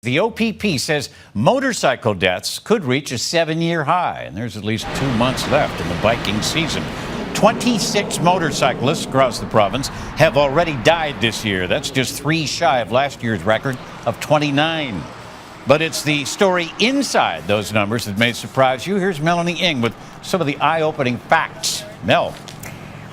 The OPP says motorcycle deaths could reach a 7-year high, and there's at least 2 months left in the biking season. 26 motorcyclists across the province have already died this year. That's just 3 shy of last year's record of 29. But it's the story inside those numbers that may surprise you. Here's Melanie Ng with some of the eye-opening facts. Mel.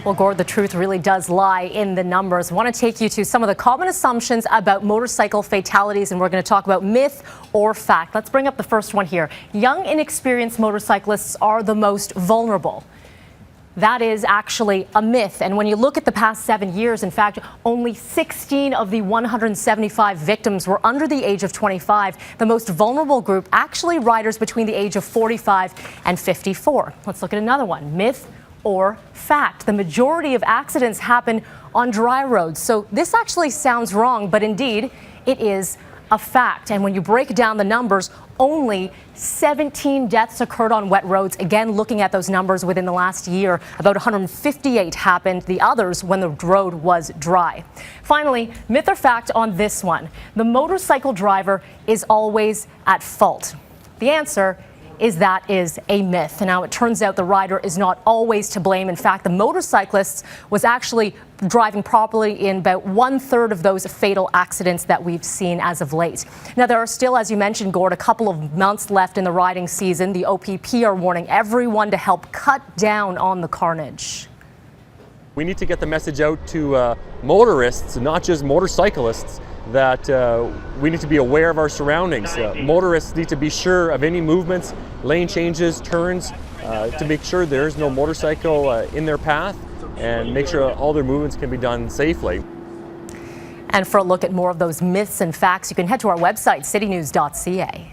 Well, Gord, the truth really does lie in the numbers. I want to take you to some of the common assumptions about motorcycle fatalities, and we're going to talk about myth or fact. Let's bring up the first one here. Young, inexperienced motorcyclists are the most vulnerable. That is actually a myth. And when you look at the past 7 years, in fact, only 16 of the 175 victims were under the age of 25. The most vulnerable group, actually riders between the age of 45 and 54. Let's look at another one. Myth or fact. The majority of accidents happen on dry roads. So this actually sounds wrong, but indeed it is a fact. And when you break down the numbers, only 17 deaths occurred on wet roads. Again, looking at those numbers within the last year, about 158 happened, the others when the road was dry. Finally, myth or fact on this one. The motorcycle driver is always at fault. The answer is that is a myth. And now it turns out the rider is not always to blame. In fact, the motorcyclist was actually driving properly in about 1/3 of those fatal accidents that we've seen as of late. Now, there are still, as you mentioned, Gord, a couple of months left in the riding season. The OPP are warning everyone to help cut down on the carnage. We need to get the message out to motorists, not just motorcyclists, that we need to be aware of our surroundings. Motorists need to be sure of any movements, lane changes, turns, to make sure there's no motorcycle in their path and make sure all their movements can be done safely. And for a look at more of those myths and facts, you can head to our website, citynews.ca.